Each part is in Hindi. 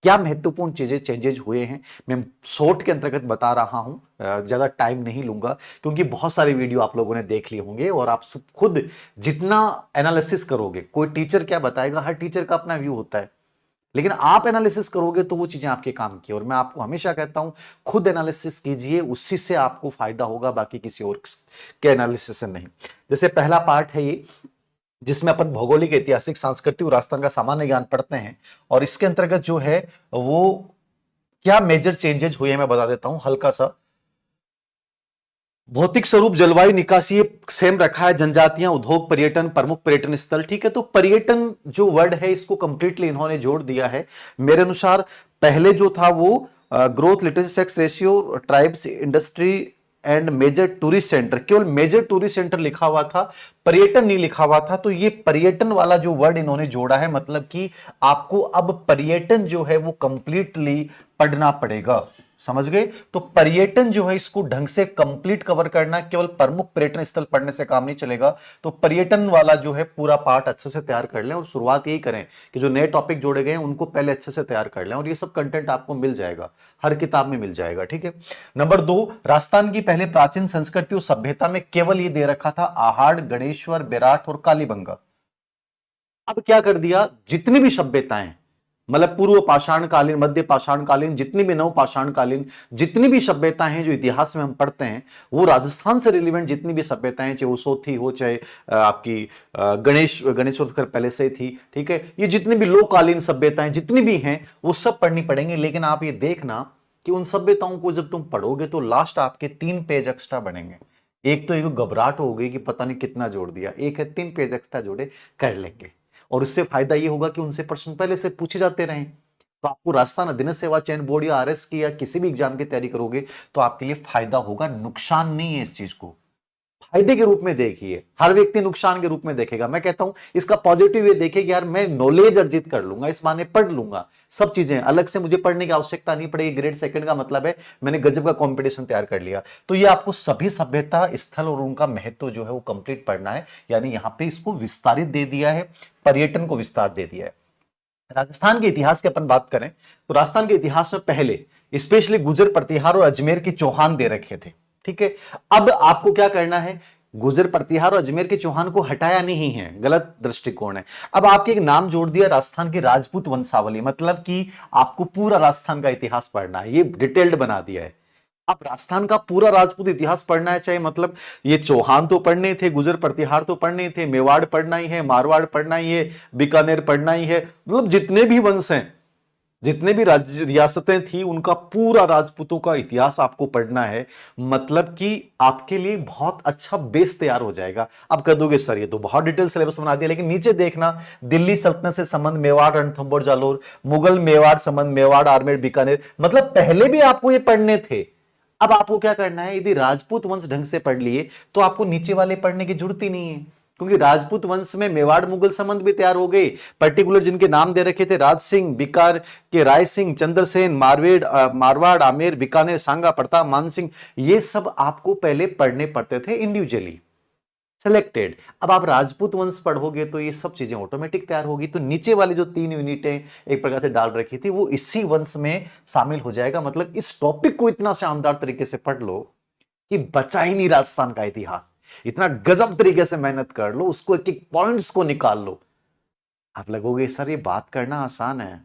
क्या महत्वपूर्ण चीजें चेंजेज हुए हैं, मैं शॉर्ट के अंतर्गत बता रहा हूं, ज्यादा टाइम नहीं लूंगा क्योंकि बहुत सारे वीडियो आप लोगों ने देख लिए होंगे और आप सब खुद जितना एनालिसिस करोगे, कोई टीचर क्या बताएगा, हर टीचर का अपना व्यू होता है, लेकिन आप एनालिसिस करोगे तो वो चीजें आपके काम की। और मैं आपको हमेशा कहता हूं खुद एनालिसिस कीजिए, उसी से आपको फायदा होगा, बाकी किसी और के एनालिसिस से नहीं। जैसे पहला पार्ट है ये, जिसमें अपन भौगोलिक, ऐतिहासिक, सांस्कृतिक और राजस्थान का सामान्य ज्ञान पढ़ते हैं, और इसके अंतर्गत जो है वो क्या मेजर चेंजेस हुए हैं मैं बता देता हूं हल्का सा। भौतिक स्वरूप, जलवायु, निकासी सेम रखा है, जनजातियां, उद्योग, पर्यटन, प्रमुख पर्यटन स्थल, ठीक है। तो पर्यटन जो वर्ड है इसको कंप्लीटली इन्होंने जोड़ दिया है मेरे अनुसार। पहले जो था वो growth, literacy, sex ratio, tribes, industry and major tourist centre, केवल मेजर टूरिस्ट सेंटर लिखा हुआ था, पर्यटन नहीं लिखा हुआ था। तो ये पर्यटन वाला जो वर्ड इन्होंने जोड़ा है, मतलब कि आपको अब पर्यटन जो है वो कंप्लीटली पढ़ना पड़ेगा, समझ गए। तो पर्यटन जो है इसको ढंग से कंप्लीट कवर करना, केवल प्रमुख पर्यटन स्थल पढ़ने से काम नहीं चलेगा। तो पर्यटन वाला जो है पूरा पार्ट अच्छे से तैयार कर लें, और शुरुआत यही करें कि जो नए टॉपिक जोड़े गए हैं उनको पहले अच्छे से तैयार कर लें, और ये सब कंटेंट आपको मिल जाएगा, हर किताब में मिल जाएगा, ठीक है। नंबर 2, राजस्थान की पहले प्राचीन संस्कृति और सभ्यता में केवल ये दे रखा था आहाड़, गणेश्वर, बेराट और कालीबंगा। अब क्या कर दिया, जितनी भी सभ्यताएं, मतलब पूर्व पाषाण कालीन, मध्य पाषाण कालीन, जितनी भी नव पाषाण कालीन, जितनी भी सभ्यताएं हैं जो इतिहास में हम पढ़ते हैं, वो राजस्थान से रिलेवेंट जितनी भी सभ्यताएं, चाहे वो सोथी हो, चाहे आपकी गणेश्वर तो पहले से थी, ठीक है। ये जितनी भी लोककालीन सभ्यताएं जितनी भी हैं वो सब पढ़नी पड़ेंगी। लेकिन आप ये देखना कि उन सभ्यताओं को जब तुम पढ़ोगे तो लास्ट आपके 3 पेज एक्स्ट्रा बनेंगे। एक तो एक घबराहट हो गई कि पता नहीं कितना जोड़ दिया, एक है 3 पेज एक्स्ट्रा जोड़े, कर लेंगे। और उससे फायदा ये होगा कि उनसे प्रश्न पहले से पूछे जाते रहें। तो आपको राजस्थान अधीनस्थ सेवा चयन बोर्ड या आरएस की या किसी भी एग्जाम की तैयारी करोगे तो आपके लिए फायदा होगा, नुकसान नहीं है। इस चीज को फायदे के रूप में देखिए, हर व्यक्ति नुकसान के रूप में देखेगा। मैं कहता हूं इसका पॉजिटिव ये देखिए कि यार मैं नॉलेज अर्जित कर लूंगा, इस माने पढ़ लूंगा, सब चीजें अलग से मुझे पढ़ने की आवश्यकता नहीं पड़ेगी। ग्रेड सेकंड का मतलब है मैंने गजब का कंपटीशन तैयार कर लिया। तो ये आपको सभी सभ्यता स्थल और उनका महत्व जो है वो कंप्लीट पढ़ना है, यानी यहां पे इसको विस्तारित दे दिया है, पर्यटन को विस्तार दे दिया है। राजस्थान के इतिहास की अपन बात करें तो राजस्थान के इतिहास में पहले स्पेशली गुजर, प्रतिहार और अजमेर के चौहान दे रखे थे, ठीक है। अब आपको क्या करना है, गुजर, प्रतिहार और अजमेर के चौहान को हटाया नहीं है, गलत दृष्टिकोण है। अब आपके एक नाम जोड़ दिया राजस्थान की राजपूत वंशावली, मतलब कि आपको पूरा राजस्थान का इतिहास पढ़ना है, ये डिटेल्ड बना दिया है। अब राजस्थान का पूरा राजपूत इतिहास पढ़ना है, चाहे मतलब ये चौहान तो पढ़ने थे, गुजर प्रतिहार तो पढ़ने थे, मेवाड़ पढ़ना ही है, मारवाड़ पढ़ना ही है, बीकानेर पढ़ना ही है, मतलब जितने भी वंश हैं, जितने भी राज्य रियासतें थी, उनका पूरा राजपूतों का इतिहास आपको पढ़ना है। मतलब कि आपके लिए बहुत अच्छा बेस तैयार हो जाएगा। अब कह दोगे सर ये तो बहुत डिटेल सिलेबस बना दिया, लेकिन नीचे देखना, दिल्ली सल्तनत से संबंध, मेवाड़, रणथंभौर, जालोर, मुगल मेवाड़ संबंध, मेवाड़, आरमेर, बीकानेर, मतलब पहले भी आपको ये पढ़ने थे। अब आपको क्या करना है, यदि राजपूत वंश ढंग से पढ़ लिए तो आपको नीचे वाले पढ़ने की जरूरत ही नहीं है, क्योंकि राजपूत वंश में मेवाड़ मुगल संबंध भी तैयार हो गए। पर्टिकुलर जिनके नाम दे रखे थे, राज सिंह, बिकार के राय सिंह, चंद्रसेन, मारवाड़, आमेर, बीकानेर, सांगा, प्रताप, मान सिंह, ये सब आपको पहले पढ़ने पड़ते थे इंडिविजुअली सिलेक्टेड। अब आप राजपूत वंश पढ़ोगे तो ये सब चीजें ऑटोमेटिक तैयार होगी। तो नीचे वाली जो 3 यूनिटें एक प्रकार से डाल रखी थी वो इसी वंश में शामिल हो जाएगा। मतलब इस टॉपिक को इतना शानदार तरीके से पढ़ लो कि बचा ही नहीं राजस्थान का इतिहास, इतना गजब तरीके से मेहनत कर लो, उसको एक एक पॉइंट्स को निकाल लो। आप लगोगे सर ये बात करना आसान है,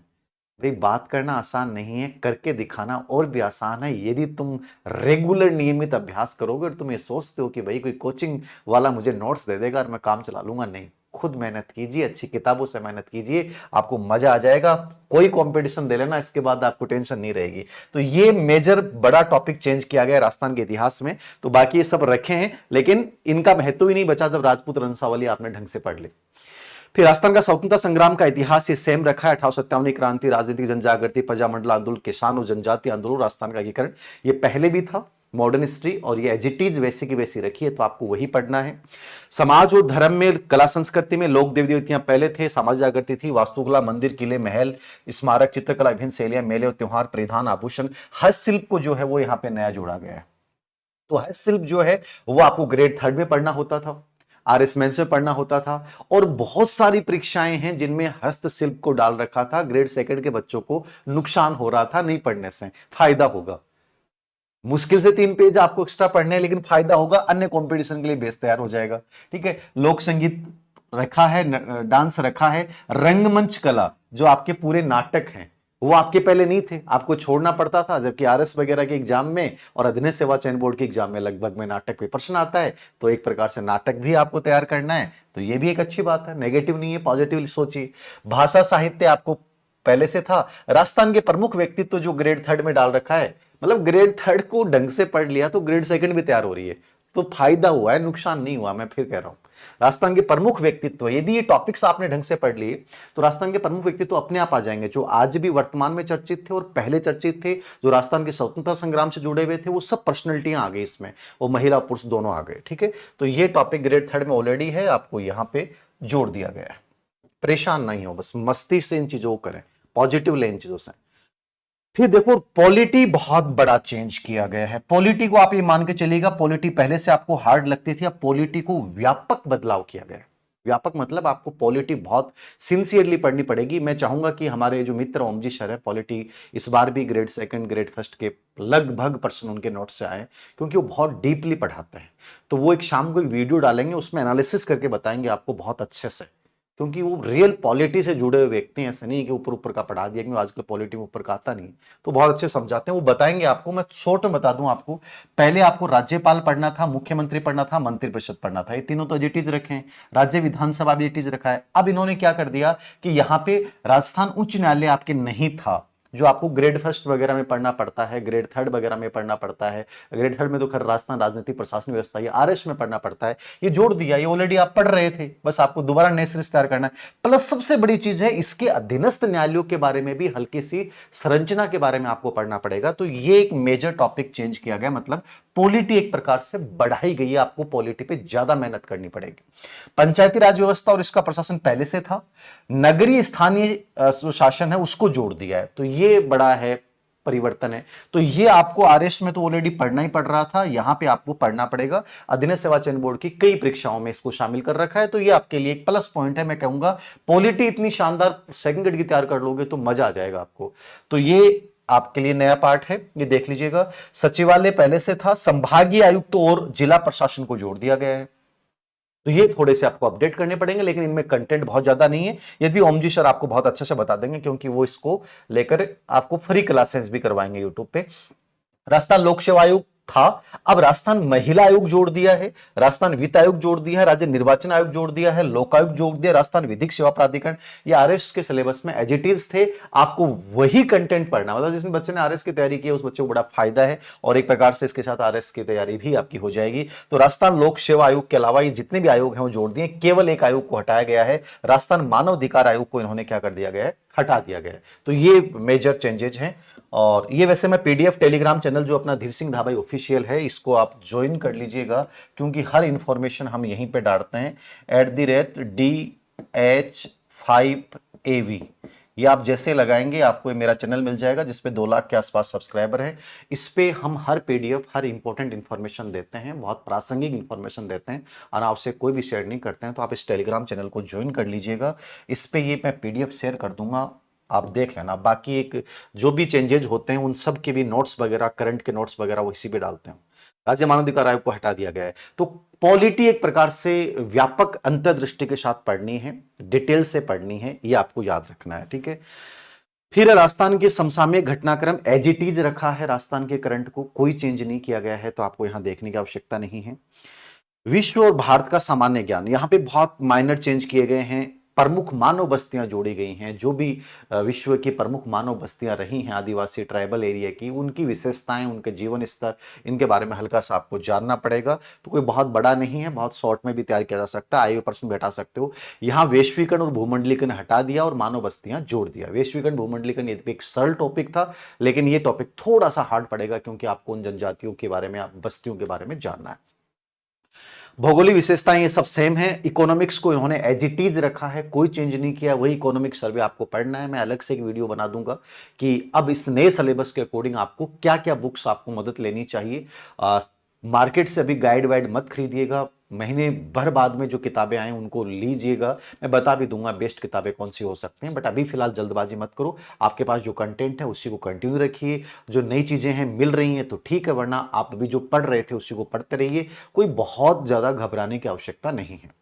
भाई बात करना आसान नहीं है, करके दिखाना और भी आसान है। यदि तुम रेगुलर नियमित अभ्यास करोगे और तुम ये सोचते हो कि भाई कोई कोचिंग वाला मुझे नोट्स दे देगा और मैं काम चला लूंगा, नहीं, खुद मेहनत कीजिए, अच्छी किताबों से मेहनत कीजिए, आपको मजा आ जाएगा। कोई कंपटीशन दे लेना, इसके बाद आपको टेंशन नहीं रहेगी। तो ये मेजर बड़ा टॉपिक चेंज किया गया राजस्थान के इतिहास में। तो बाकी ये सब रखे हैं, लेकिन इनका महत्व ही नहीं बचा जब राजपूत वंशावली आपने ढंग से पढ़ ली। फिर राजस्थान का स्वतंत्रता संग्राम का इतिहास ये सेम रखा है। 1857 क्रांति, राजनीतिक जनजागृति, प्रजामंडल आंदोलन, किसान और जनजाति आंदोलन, राजस्थान का एकीकरण, ये पहले भी था मॉडर्न हिस्ट्री, और ये एज इट इज वैसी की वैसी रखी है, तो आपको वही पढ़ना है। समाज और धर्म में, कला संस्कृति में लोक देवी देवतियां पहले थे, समाज जागृति थी, वास्तुकला, मंदिर, किले, महल, स्मारक, चित्रकला, विभिन्न शैलियां, मेले और त्योहार, परिधान, आभूषण, हस्तशिल्प को जो है वो यहाँ पे नया जोड़ा गया है। तो हस्तशिल्प जो है वो आपको ग्रेड 3 में पढ़ना होता था। आरएस मेंस में पढ़ना होता था, और बहुत सारी परीक्षाएं हैं जिनमें हस्तशिल्प को डाल रखा था। ग्रेड सेकंड के बच्चों को नुकसान हो रहा था, नहीं पढ़ने से फायदा होगा। मुश्किल से 3 पेज आपको एक्स्ट्रा पढ़ने हैं, लेकिन फायदा होगा, अन्य कंपटीशन के लिए बेस तैयार हो जाएगा। ठीक है, लोक संगीत रखा है, डांस रखा है, रंगमंच कला जो आपके पूरे नाटक हैं वो आपके पहले नहीं थे, आपको छोड़ना पड़ता था, जबकि आरएस वगैरह के एग्जाम में और अधीनस्थ सेवा चयन बोर्ड के एग्जाम में लगभग में नाटक पे प्रश्न आता है, तो एक प्रकार से नाटक भी आपको तैयार करना है, तो ये भी एक अच्छी बात है, नेगेटिव नहीं है, पॉजिटिव सोचिए। भाषा साहित्य आपको पहले से था। राजस्थान के प्रमुख व्यक्तित्व जो ग्रेड थर्ड में डाल रखा है, मतलब ग्रेड थर्ड को ढंग से पढ़ लिया तो ग्रेड सेकंड भी तैयार हो रही है, तो फायदा हुआ है, नुकसान नहीं हुआ। मैं फिर कह रहा हूं, राजस्थान के प्रमुख व्यक्तित्व, यदि ये टॉपिक्स आपने ढंग से पढ़ लिए तो राजस्थान के प्रमुख व्यक्तित्व अपने आप आ जाएंगे, जो आज भी वर्तमान में चर्चित थे और पहले चर्चित थे, जो राजस्थान के स्वतंत्रता संग्राम से जुड़े हुए थे, वो सब पर्सनैलिटियां आ गई इसमें, वो महिला पुरुष दोनों आ गए। ठीक है, तो ये टॉपिक ग्रेड थर्ड में ऑलरेडी है, आपको यहां पे जोड़ दिया गया है। परेशान नहीं हो, बस मस्ती से इन चीजों को करें, पॉजिटिव ले इन चीजों से। फिर देखो, पॉलिटी बहुत बड़ा चेंज किया गया है। पॉलिटी को आप ये मान के चलिएगा, पॉलिटी पहले से आपको हार्ड लगती थी, अब पॉलिटी को व्यापक बदलाव किया गया है। व्यापक मतलब आपको पॉलिटी बहुत सिंसियरली पढ़नी पड़ेगी। मैं चाहूंगा कि हमारे जो मित्र ओम जी सर है, पॉलिटी इस बार भी ग्रेड सेकंड ग्रेड फर्स्ट के लगभग प्रश्न उनके नोट से आए, क्योंकि वो बहुत डीपली पढ़ाते हैं। तो वो एक शाम को एक वीडियो डालेंगे, उसमें एनालिसिस करके बताएंगे आपको बहुत अच्छे से, क्योंकि वो रियल पॉलिटी से जुड़े हुए व्यक्ति हैं, ऐसे नहीं कि ऊपर ऊपर का पढ़ा दिया, क्योंकि आजकल पॉलिटी में ऊपर का आता नहीं, तो बहुत अच्छे समझाते हैं, वो बताएंगे आपको। मैं शॉर्ट में बता दूं आपको, पहले आपको राज्यपाल पढ़ना था, मुख्यमंत्री पढ़ना था, मंत्रिपरिषद पढ़ना था, ये तीनों तो एजिटीज रखे हैं, राज्य विधानसभा भी एजिटीज रखा है। अब इन्होंने क्या कर दिया कि यहां पे राजस्थान उच्च न्यायालय आपके नहीं था, जो आपको ग्रेड फर्स्ट वगैरह में पढ़ना पड़ता है, ग्रेड थर्ड वगैरह में पढ़ना पड़ता है, ग्रेड थर्ड में तो खैर राजस्थान राजनीतिक प्रशासन व्यवस्था, ये आरएस में पढ़ना पड़ता है, ये जोड़ दिया, ये ऑलरेडी आप पढ़ रहे थे, बस आपको दोबारा नए सिरे से तैयार करना है। प्लस सबसे बड़ी चीज है, इसके अधीनस्थ न्यायालयों के बारे में भी हल्की सी संरचना के बारे में आपको पढ़ना पड़ेगा, तो ये एक मेजर टॉपिक चेंज किया गया, मतलब पॉलिटी एक प्रकार से बढ़ाई गई है, आपको पॉलिटी पे ज्यादा मेहनत करनी पड़ेगी। पंचायती राज व्यवस्था और इसका प्रशासन पहले से था, नगरीय स्थानीय जो शासन है उसको जोड़ दिया है, तो ये बड़ा है परिवर्तन है। तो ये आपको आरएस में तो ऑलरेडी पढ़ना ही पड़ रहा था, यहां पे आपको पढ़ना पड़ेगा। अधीनस्थ सेवा चयन बोर्ड की कई परीक्षाओं में इसको शामिल कर रखा है, तो ये आपके लिए एक प्लस पॉइंट है। मैं कहूंगा पॉलिटी इतनी शानदार सेकंड ग्रेड की तैयार कर लोगे तो मजा आ जाएगा आपको। तो ये आपके लिए नया पार्ट है, ये देख लीजिएगा। सचिवालय पहले से था, संभागीय आयुक्त और जिला प्रशासन को जोड़ दिया गया है, तो ये थोड़े से आपको अपडेट करने पड़ेंगे, लेकिन इनमें कंटेंट बहुत ज्यादा नहीं है। ये भी ओम जी सर आपको बहुत अच्छे से बता देंगे, क्योंकि वो इसको लेकर आपको फ्री क्लासेस भी करवाएंगे यूट्यूब पे। राजस्थान लोक सेवा आयोग था, अब राजस्थान महिला आयोग जोड़ दिया है, राजस्थान वित्त आयोग जोड़ दिया है, राज्य निर्वाचन आयोग जोड़ दिया है, लोकायुक्त जोड़ दिया, राजस्थान विधिक सेवा प्राधिकरण। ये आरएस के सिलेबस में एजिटीज थे, आपको वही कंटेंट पढ़ना, मतलब जिस बच्चे ने आरएस की तैयारी की है उस बच्चे को बड़ा फायदा है, और एक प्रकार से इसके साथ आरएस की तैयारी भी आपकी हो जाएगी। तो राजस्थान लोक सेवा आयोग के अलावा ये जितने भी आयोग हैं वो जोड़ दिए, केवल एक आयोग को हटाया गया है, राजस्थान मानव अधिकार आयोग को इन्होंने क्या कर दिया गया है, हटा दिया गया है। तो ये मेजर चेंजेज हैं। और ये वैसे मैं पीडीएफ टेलीग्राम चैनल जो अपना धीर सिंह धाबाई ऑफिशियल है, इसको आप ज्वाइन कर लीजिएगा, क्योंकि हर इंफॉर्मेशन हम यहीं पे डालते हैं, @DH5AV, ये आप जैसे लगाएंगे आपको मेरा चैनल मिल जाएगा, जिसपे 2 लाख के आसपास सब्सक्राइबर हैं। इस पे हम हर पीडीएफ, हर इंपॉर्टेंट इंफॉर्मेशन देते हैं, बहुत प्रासंगिक इंफॉर्मेशन देते हैं, और आपसे कोई भी शेयर नहीं करते हैं। तो आप इस टेलीग्राम चैनल को ज्वाइन कर लीजिएगा, इस पे ये मैं पीडीएफ शेयर कर दूंगा, आप देख लेना। बाकी एक जो भी चेंजेज होते हैं उन सब के भी नोट्स वगैरह, करंट के नोट्स वगैरह वो इसी पे डालते हैं। राज्य मानवाधिकार आयोग को हटा दिया गया है। तो पॉलिटी एक प्रकार से व्यापक अंतर्दृष्टि के साथ पढ़नी है, डिटेल से पढ़नी है, ये आपको याद रखना है, ठीक है। फिर राजस्थान के समसामयिक घटनाक्रम एज इट इज रखा है, राजस्थान के करंट को कोई चेंज नहीं किया गया है, तो आपको यहां देखने की आवश्यकता नहीं है। विश्व और भारत का सामान्य ज्ञान, यहां पे बहुत माइनर चेंज किए गए हैं। प्रमुख मानव बस्तियां जोड़ी गई हैं, जो भी विश्व की प्रमुख मानव बस्तियां रही हैं आदिवासी ट्राइबल एरिया की, उनकी विशेषताएं, उनके जीवन स्तर, इनके बारे में हल्का सा आपको जानना पड़ेगा। तो कोई बहुत बड़ा नहीं है, बहुत शॉर्ट में भी तैयार किया जा सकता है, आईओ प्रश्न भी हटा सकते हो। यहाँ वैश्वीकरण और भूमंडलीकरण हटा दिया और मानव बस्तियां जोड़ दिया। वैश्वीकरण भूमंडलीकरण ये एक सरल टॉपिक था, लेकिन ये टॉपिक थोड़ा सा हार्ड पड़ेगा, क्योंकि आपको उन जनजातियों के बारे में, बस्तियों के बारे में जानना है। भौगोलिक विशेषताएं ये सब सेम है। इकोनॉमिक्स को इन्होंने एज इट इज रखा है, कोई चेंज नहीं किया, वही इकोनॉमिक सर्वे आपको पढ़ना है। मैं अलग से एक वीडियो बना दूंगा कि अब इस नए सिलेबस के अकॉर्डिंग आपको क्या क्या बुक्स आपको मदद लेनी चाहिए। मार्केट से अभी गाइड वाइड मत खरीदिएगा, महीने भर बाद में जो किताबें आए उनको लीजिएगा, मैं बता भी दूंगा बेस्ट किताबें कौन सी हो सकती हैं, बट अभी फिलहाल जल्दबाजी मत करो, आपके पास जो कंटेंट है उसी को कंटिन्यू रखिए, जो नई चीजें हैं मिल रही हैं तो ठीक है, वरना आप अभी जो पढ़ रहे थे उसी को पढ़ते रहिए, कोई बहुत ज्यादा घबराने की आवश्यकता नहीं है।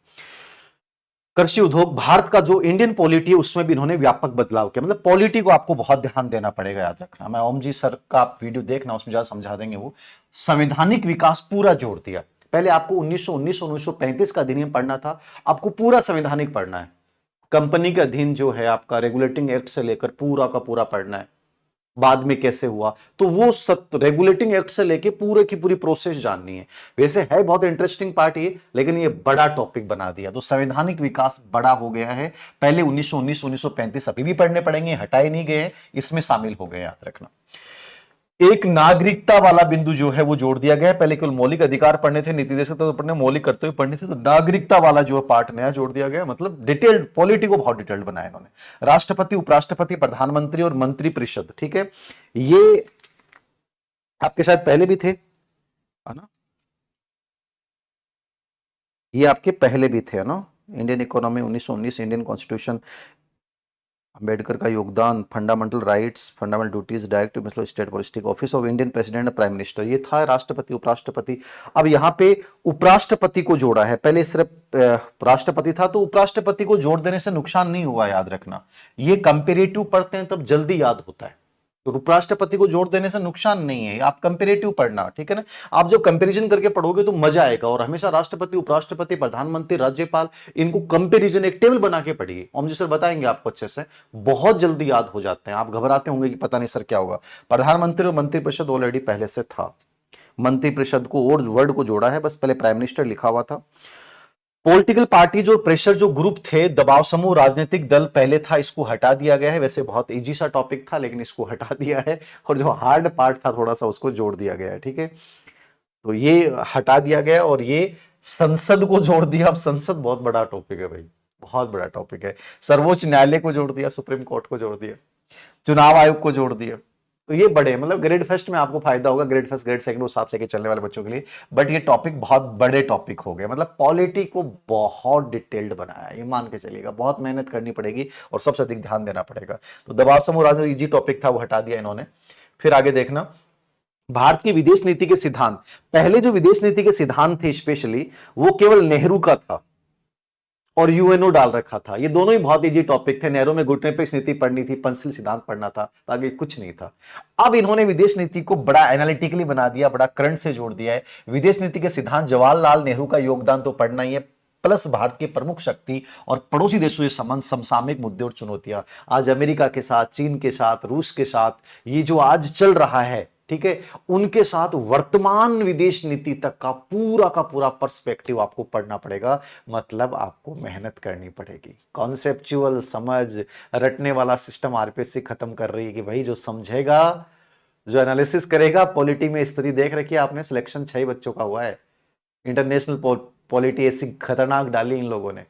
कृषि उद्योग, भारत का जो इंडियन पॉलिटी है उसमें भी इन्होंने व्यापक बदलाव किया, मतलब पॉलिटी को आपको बहुत ध्यान देना पड़ेगा, याद रखना। मैं ओम जी सर का आप वीडियो देखना, उसमें ज्यादा समझा देंगे। वो संवैधानिक विकास पूरा जोड़ दिया। पहले आपको 1919 1935 का अधिनियम पढ़ना था, आपको पूरा संवैधानिक पढ़ना है। कंपनी का अधीन जो है आपका रेगुलेटिंग एक्ट से लेकर पूरा का पूरा पढ़ना है, बाद में कैसे हुआ, तो वो सब रेगुलेटिंग एक्ट से लेके पूरे की पूरी प्रोसेस जाननी है। वैसे है बहुत इंटरेस्टिंग पार्ट ये, लेकिन ये बड़ा टॉपिक बना दिया, तो संवैधानिक विकास बड़ा हो गया है। पहले 1919 1935 अभी भी पढ़ने पड़ेंगे, हटाए नहीं गए, इसमें शामिल हो गए, याद रखना। एक नागरिकता वाला बिंदु जो है वो जोड़ दिया गया है। पहले केवल मौलिक अधिकार पढ़ने थे, नीति देश तो पढ़ने, मौलिक कर्तव्य पढ़ने थे, तो नागरिकता वाला जो है पार्ट नया जोड़ दिया गया, मतलब डिटेल्ड पॉलिटी को बहुत डिटेल्ड बनाया इन्होंने। राष्ट्रपति, उपराष्ट्रपति, प्रधानमंत्री और मंत्री परिषद, ठीक है, ये आपके शायद पहले भी थे, है ना, ये आपके पहले भी थे, है ना। Indian economy 1919, Indian constitution, Ambedkar का योगदान, fundamental rights, fundamental duties, directive मतलब state politic, office of Indian president, prime minister, ये था राष्ट्रपति उपराष्ट्रपति। अब यहाँ पे उपराष्ट्रपति को जोड़ा है, पहले सिर्फ राष्ट्रपति था, तो उपराष्ट्रपति को जोड़ देने से नुकसान नहीं हुआ, याद रखना। ये कंपेरेटिव पढ़ते हैं तब जल्दी याद होता है, तो उपराष्ट्रपति को जोड़ देने से नुकसान नहीं है, आप कंपेरेटिव पढ़ना, ठीक है ना। आप जब कंपैरिजन करके पढ़ोगे तो मजा आएगा, और हमेशा राष्ट्रपति, उपराष्ट्रपति, प्रधानमंत्री, राज्यपाल, इनको कंपैरिजन एक टेबल बना के पढ़िए। ओम जी सर बताएंगे आपको अच्छे से, बहुत जल्दी याद हो जाते हैं। आप घबराते होंगे कि पता नहीं सर क्या होगा। प्रधानमंत्री और मंत्रिपरिषद ऑलरेडी पहले से था, मंत्रिपरिषद को और वर्ड को जोड़ा है, बस पहले प्राइम मिनिस्टर लिखा हुआ था। पॉलिटिकल पार्टी जो प्रेशर जो ग्रुप थे, दबाव समूह, राजनीतिक दल पहले था, इसको हटा दिया गया है। वैसे बहुत इजी सा टॉपिक था, लेकिन इसको हटा दिया है, और जो हार्ड पार्ट था थोड़ा सा उसको जोड़ दिया गया है, ठीक है। तो ये हटा दिया गया, और ये संसद को जोड़ दिया। अब संसद बहुत बड़ा टॉपिक है भाई, बहुत बड़ा टॉपिक है। सर्वोच्च न्यायालय को जोड़ दिया, सुप्रीम कोर्ट को जोड़ दिया, चुनाव आयोग को जोड़ दिया। तो ये बड़े, मतलब ग्रेड फर्स्ट में आपको फायदा होगा, ग्रेड फर्स्ट ग्रेड सेकंड उस हिसाब से चलने वाले बच्चों के लिए, बट ये टॉपिक बहुत बड़े टॉपिक हो गए, मतलब पॉलिटी को बहुत डिटेल्ड बनाया, ये मान के चलिएगा, बहुत मेहनत करनी पड़ेगी और सबसे अधिक ध्यान देना पड़ेगा। तो दबाव समूह राजनीति इजी टॉपिक था, वो हटा दिया इन्होंने। फिर आगे देखना, भारत की विदेश नीति के सिद्धांत, पहले जो विदेश नीति के सिद्धांत थे स्पेशली, वो केवल नेहरू का था और यूएनओ डाल रखा था। ये दोनों ही बहुत इजी टॉपिक थे। नेहरू में गुटनिरपेक्ष नीति पढ़नी थी, पंचशील सिद्धांत पढ़ना था, आगे कुछ नहीं था। अब इन्होंने विदेश नीति को बड़ा एनालिटिकली बना दिया, बड़ा करंट से जोड़ दिया है। विदेश नीति के सिद्धांत, जवाहरलाल नेहरू का योगदान तो पढ़ना ही है, प्लस भारत की प्रमुख शक्ति और पड़ोसी देशों से संबंध, समसामयिक मुद्दे और चुनौतियां, आज अमेरिका के साथ, चीन के साथ, रूस के साथ, ये जो आज चल रहा है, ठीक है, उनके साथ वर्तमान विदेश नीति तक का पूरा पर्सपेक्टिव आपको पढ़ना पड़ेगा। मतलब आपको मेहनत करनी पड़ेगी, कॉन्सेप्चुअल समझ, रटने वाला सिस्टम आरपीएससी खत्म कर रही है कि भाई जो समझेगा, जो एनालिसिस करेगा। पॉलिटी में स्थिति देख रखी है आपने, सिलेक्शन 6 बच्चों का हुआ है, इंटरनेशनल पॉलिटी ऐसी खतरनाक डाली इन लोगों ने,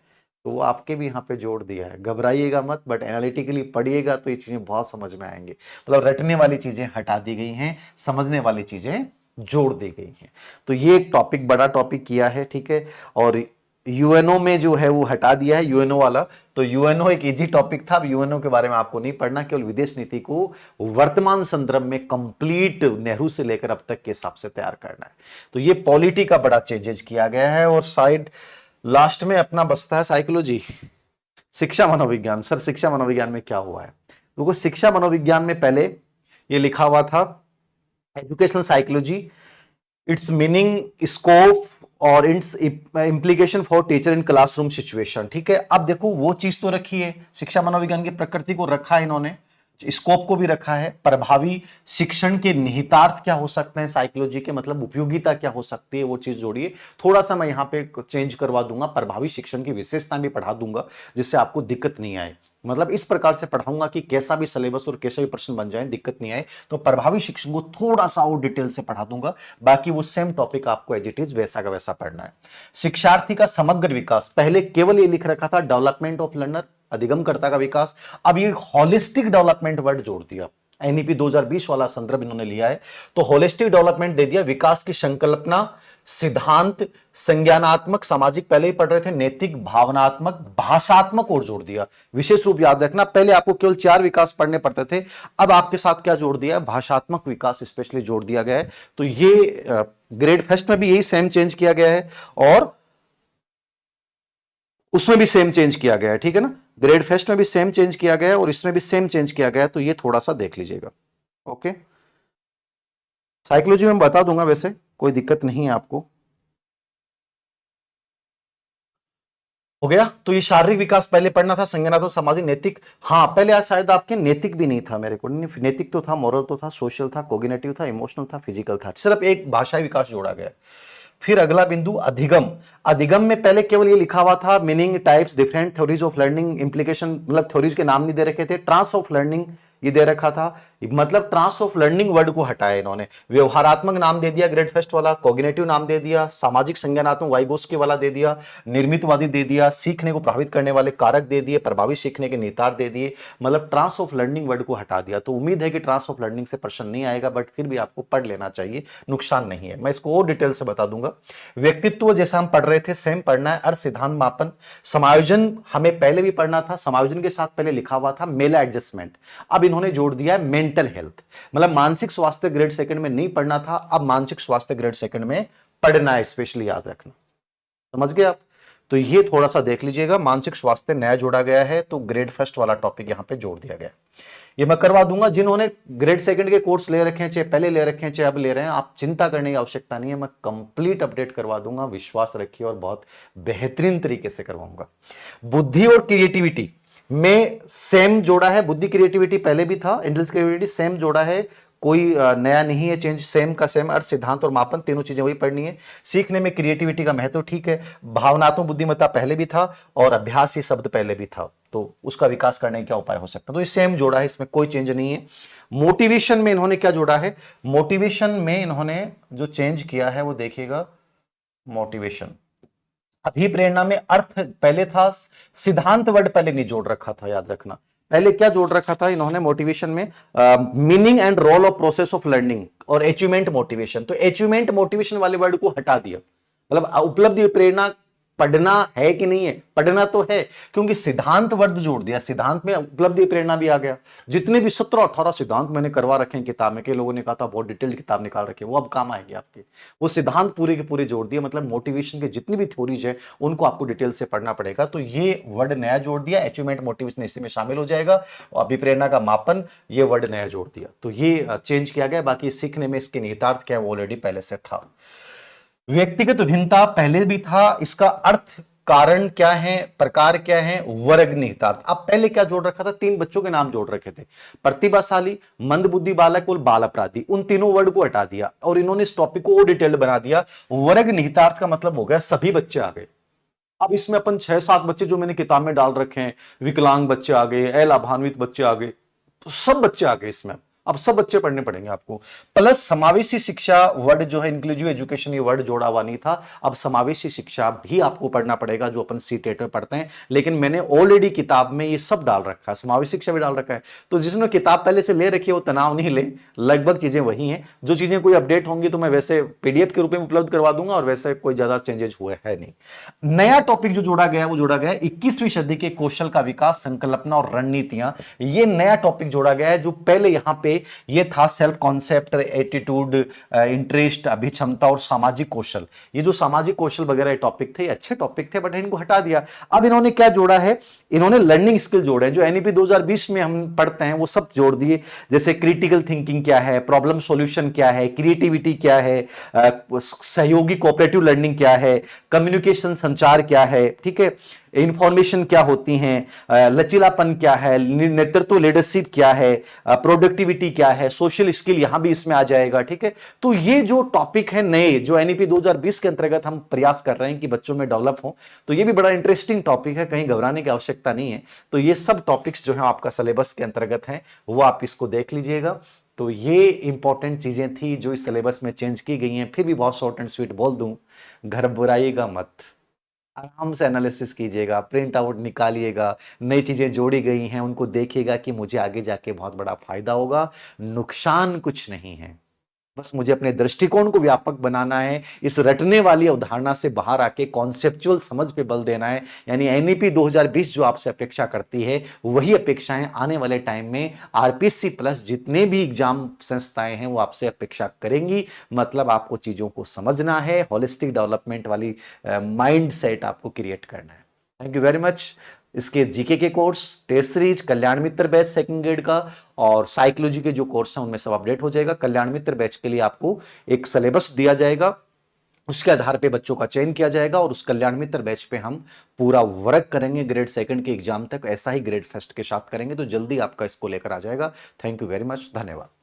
तो वो आपके भी यहाँ पे जोड़ दिया है। घबराइएगा मत, बट एनालिटिकली पढ़िएगा तो ये चीजें बहुत समझ में आएंगी। मतलब रटने वाली चीजें हटा दी गई हैं, समझने वाली चीजें जोड़ दी गई हैं। तो ये एक टॉपिक, बड़ा टॉपिक किया है, ठीक है। और यूएनओ में जो है वो हटा दिया है, यूएनओ वाला। तो यूएनओ एक इजी टॉपिक था, अब यूएनओ के बारे में आपको नहीं पढ़ना, केवल विदेश नीति को वर्तमान संदर्भ में कंप्लीट नेहरू से लेकर अब तक के हिसाब से तैयार करना है। तो ये पॉलिटी का बड़ा चेंजेज किया गया है। और साइड लास्ट में अपना बसता है साइकोलॉजी, शिक्षा मनोविज्ञान। सर शिक्षा मनोविज्ञान में क्या हुआ है? देखो शिक्षा मनोविज्ञान में पहले ये लिखा हुआ था, educational psychology, its meaning, scope और its implication for teacher in classroom situation, ठीक है। अब देखो वो चीज तो रखी है, शिक्षा मनोविज्ञान की प्रकृति को रखा है इन्होंने, स्कोप को भी रखा है, प्रभावी शिक्षण के निहितार्थ क्या हो सकते हैं साइकोलॉजी के, मतलब उपयोगिता क्या हो सकती है, वो चीज जोड़िए। थोड़ा सा मैं यहाँ पे चेंज करवा दूंगा, प्रभावी शिक्षण की विशेषता भी पढ़ा दूंगा, जिससे आपको दिक्कत नहीं आए। मतलब इस प्रकार से पढ़ाऊंगा कि कैसा भी सिलेबस और कैसा भी प्रश्न बन जाए, दिक्कत नहीं आए। तो प्रभावी शिक्षण को थोड़ा सा और डिटेल से पढ़ा दूंगा, बाकी वो सेम टॉपिक आपको एज इट इज वैसा का वैसा पढ़ना है। शिक्षार्थी का समग्र विकास, पहले केवल ये लिख रखा था डेवलपमेंट ऑफ लर्नर, अधिगमकर्ता का विकास। अब ये हॉलिस्टिक डेवलपमेंट वर्ड जोड़ दिया, एनईपी 2020 वाला संदर्भ इन्होंने लिया है। तो होलिस्टिक डेवलपमेंट दे दिया, विकास की संकल्पना, सिद्धांत, संज्ञानात्मक, सामाजिक पहले ही पढ़ रहे थे, नैतिक, भावनात्मक, भाषात्मक और जोड़ दिया। विशेष रूप याद रखना, पहले आपको केवल 4 विकास पढ़ने पड़ते थे, अब आपके साथ क्या जोड़ दिया है, भाषात्मक विकास स्पेशली जोड़ दिया गया है। तो ये ग्रेड फर्स्ट में भी यही सेम चेंज किया गया है और उसमें भी सेम चेंज किया गया है, ठीक है ना। ग्रेड फेस्ट में भी सेम चेंज किया गया है और इसमें भी सेम चेंज किया गया है, तो ये थोड़ा सा देख लीजिएगा। ओके, साइकोलॉजी में बता दूंगा, वैसे कोई दिक्कत नहीं है आपको। हो गया। तो ये शारीरिक विकास पहले पढ़ना था, संज्ञानात्मक, सामाजिक, नैतिक। हाँ, पहले आज शायद आपके नैतिक भी नहीं था, मेरे को नैतिक तो था, मोरल तो था, सोशल था, कोग्निटिव था, इमोशनल था, फिजिकल था, सिर्फ एक भाषाई विकास जोड़ा गया। फिर अगला बिंदु अधिगम। अधिगम में पहले केवल ये लिखा हुआ था meaning, types, different theories of learning, implication, मतलब थ्योरीज के नाम नहीं दे रखे थे। ट्रांस ऑफ लर्निंग ये दे रखा था, मतलब ट्रांस ऑफ लर्निंग वर्ड को हटाया इन्होंने। व्यवहारात्मक नाम दे दिया ग्रेड फर्स्ट वाला, कॉग्निटिव नाम दे दिया, सामाजिक संज्ञानात्मक वाइगोस्की वाला दे दिया, निर्मितवादी दे दिया, सीखने को प्रभावित करने वाले कारक दे दिए, प्रभावी सीखने के निहितार्थ दे दिए, मतलब ट्रांस ऑफ लर्निंग वर्ड को हटा दिया। तो उम्मीद है कि ट्रांस ऑफ लर्निंग से प्रश्न नहीं आएगा, बट फिर भी आपको पढ़ लेना चाहिए, नुकसान नहीं है। मैं इसको और डिटेल से बता दूंगा। व्यक्तित्व जैसा हम पढ़ रहे थे सेम पढ़ना है। अर्थ, सिद्धांत, मापन, समायोजन हमें पहले भी पढ़ना था, समायोजन के साथ पहले लिखा हुआ था मेला एडजस्टमेंट, अब इन्होंने जोड़ दिया है मेंटल हेल्थ, मतलब मानसिक स्वास्थ्य ग्रेड सेकंड में नहीं पढ़ना था, अब मानसिक स्वास्थ्य ग्रेड सेकंड में पढ़ना है, स्पेशली याद रखना। समझ गए आप। तो ये थोड़ा सा देख लीजिएगा, मानसिक स्वास्थ्य नया जोड़ा गया है, तो ग्रेड फर्स्ट वाला टॉपिक यहां पे जोड़ दिया गया। ये मैं करवा दूंगा, जिन्होंने ग्रेड सेकंड के कोर्स ले रखे हैं, चाहे पहले ले रखे हैं चाहे अब ले रहे हैं, आप चिंता करने की आवश्यकता नहीं है, मैं कंप्लीट अपडेट करवा दूंगा, विश्वास रखिए, और बहुत बेहतरीन तरीके से करवाऊंगा। बुद्धि और क्रिएटिविटी में सेम जोड़ा है, बुद्धि क्रिएटिविटी पहले भी था, इंटेलिजेंस क्रिएटिविटी सेम जोड़ा है, कोई नया नहीं है चेंज, सेम का सेम। अर्थ, सिद्धांत और मापन तीनों चीजें वही पढ़नी है। सीखने में क्रिएटिविटी का महत्व ठीक है। भावनात्मक बुद्धिमत्ता पहले भी था और अभ्यास ये शब्द पहले भी था, तो उसका विकास करने का क्या उपाय हो सकता है, तो ये सेम जोड़ा है, इसमें कोई चेंज नहीं है। मोटिवेशन में इन्होंने क्या जोड़ा है, मोटिवेशन में इन्होंने जो चेंज किया है वो देखिएगा। मोटिवेशन, अभिप्रेरणा में अर्थ पहले था, सिद्धांत वर्ड पहले नहीं जोड़ रखा था, याद रखना। पहले क्या जोड़ रखा था इन्होंने मोटिवेशन में, meaning and role of process of learning और अचीवमेंट मोटिवेशन, तो अचीवमेंट मोटिवेशन वाले वर्ड को हटा दिया। मतलब उपलब्धि प्रेरणा पढ़ना है कि नहीं है, पढ़ना तो है, क्योंकि सिद्धांत वर्ड जोड़ दिया, सिद्धांत में उपलब्धि प्रेरणा भी आ गया। जितने भी 17-18 सिद्धांत मैंने करवा रखे हैं किताब में, के लोगों ने कहा था बहुत डिटेल्ड किताब निकाल रखी है, वो अब काम आएगी आपके, वो सिद्धांत पूरे के पूरे जोड़ दिए, मतलब मोटिवेशन के जितनी भी थ्योरीज है उनको आपको डिटेल से पढ़ना पड़ेगा। तो ये वर्ड नया जोड़ दिया, अचीवमेंट मोटिवेशन इसी में शामिल हो जाएगा, और अभिप्रेरणा का मापन ये वर्ड नया जोड़ दिया, तो ये चेंज किया गया। बाकी सीखने में इसके निहितार्थ क्या है वो ऑलरेडी पहले से था। व्यक्तिगत भिन्नता पहले भी था, इसका अर्थ, कारण क्या है, प्रकार क्या है, वर्ग निहितार्थ। अब पहले क्या जोड़ रखा था, 3 बच्चों के नाम जोड़ रखे थे, प्रतिभाशाली, मंदबुद्धि बालक और बाल अपराधी, उन तीनों वर्ड को हटा दिया और इन्होंने इस टॉपिक को और डिटेल्ड बना दिया। वर्ग निहितार्थ का मतलब हो गया सभी बच्चे आ गए। अब इसमें अपन 6-7 बच्चे जो मैंने किताब में डाल रखे हैं, विकलांग बच्चे आ गए, अलाभान्वित बच्चे आ गए, तो सब बच्चे आ गए इसमें, अब सब बच्चे पढ़ने पड़ेंगे आपको। प्लस समावेशी शिक्षा वर्ड जो है, इंक्लूसिव एजुकेशन, ये वर्ड जोड़ा हुआ नहीं था, अब समावेशी शिक्षा भी आपको पढ़ना पड़ेगा जो अपन सीटेट में पढ़ते हैं, लेकिन मैंने ऑलरेडी किताब में ये सब डाल रखा है, समावेशी शिक्षा भी डाल रखा है। तो जिसने किताब पहले से ले रखी है वो तनाव नहीं ले, लगभग चीजें वही हैं। जो चीजें कोई अपडेट होंगी तो मैं वैसे पीडीएफ के रूप में उपलब्ध करवा दूंगा, और वैसे कोई ज्यादा चेंजेस हुए है नहीं। नया टॉपिक जो जोड़ा गया है वो जोड़ा गया है 21वीं सदी के कौशल का विकास, संकल्पना और रणनीतियां, ये नया टॉपिक जोड़ा गया है। जो पहले यहां पे ये था सेल्फ कॉन्सेप्ट, एटीट्यूड, इंटरेस्ट, अभिक्षमता और सामाजिक कौशल, ये जो सामाजिक कौशल वगैरह टॉपिक थे, अच्छे टॉपिक थे, बट इनको हटा दिया। अब इन्होंने क्या जोड़ा है, इन्होंने लर्निंग स्किल जोड़े, जो एनईपी 2020 में हम पढ़ते हैं वो सब जोड़ दिए, जैसे क्रिटिकल थिंकिंग क्या है, प्रॉब्लम सॉल्यूशन क्या है, क्रिएटिविटी क्या है, सहयोगी कोऑपरेटिव लर्निंग क्या है, कम्युनिकेशन संचार क्या है, ठीक है, इंफॉर्मेशन क्या होती हैं, लचीलापन क्या है, नेतृत्व लीडरशिप क्या है, प्रोडक्टिविटी क्या है, सोशल स्किल यहां भी इसमें आ जाएगा, ठीक है। तो ये जो टॉपिक है नए, जो एनईपी 2020 के अंतर्गत हम प्रयास कर रहे हैं कि बच्चों में डेवलप हो, तो ये भी बड़ा इंटरेस्टिंग टॉपिक है, कहीं घबराने की आवश्यकता नहीं है। तो ये सब टॉपिक्स जो है आपका सिलेबस के अंतर्गत हैं, वो आप इसको देख लीजिएगा। तो ये इंपॉर्टेंट चीजें थी जो इस सिलेबस में चेंज की गई हैं। फिर भी बहुत शॉर्ट एंड स्वीट बोल दूं, घर बुराइएगा मत, आराम से एनालिसिस कीजिएगा, प्रिंट आउट निकालिएगा, नई चीजें जोड़ी गई हैं उनको देखिएगा कि मुझे आगे जाके बहुत बड़ा फायदा होगा, नुकसान कुछ नहीं है। बस मुझे अपने दृष्टिकोण को व्यापक बनाना है, इस रटने वाली अवधारणा से बाहर आके कॉन्सेप्चुअल समझ पे बल देना है। यानी एनईपी 2020 जो आपसे अपेक्षा करती है वही अपेक्षाएं आने वाले टाइम में आरपीसी प्लस जितने भी एग्जाम संस्थाएं हैं वो आपसे अपेक्षा करेंगी। मतलब आपको चीजों को समझना है, होलिस्टिक डेवलपमेंट वाली माइंड सेट आपको क्रिएट करना है। Thank you very much. इसके जीके के कोर्स, टेस्ट सीरीज, कल्याण मित्र बैच सेकंड ग्रेड का और साइकोलॉजी के जो कोर्स हैं उनमें सब अपडेट हो जाएगा। कल्याण मित्र बैच के लिए आपको एक सिलेबस दिया जाएगा, उसके आधार पे बच्चों का चयन किया जाएगा और उस कल्याण मित्र बैच पे हम पूरा वर्क करेंगे ग्रेड सेकंड के एग्जाम तक। ऐसा ही ग्रेड फर्स्ट के साथ करेंगे, तो जल्दी आपका इसको लेकर आ जाएगा। थैंक यू वेरी मच, धन्यवाद।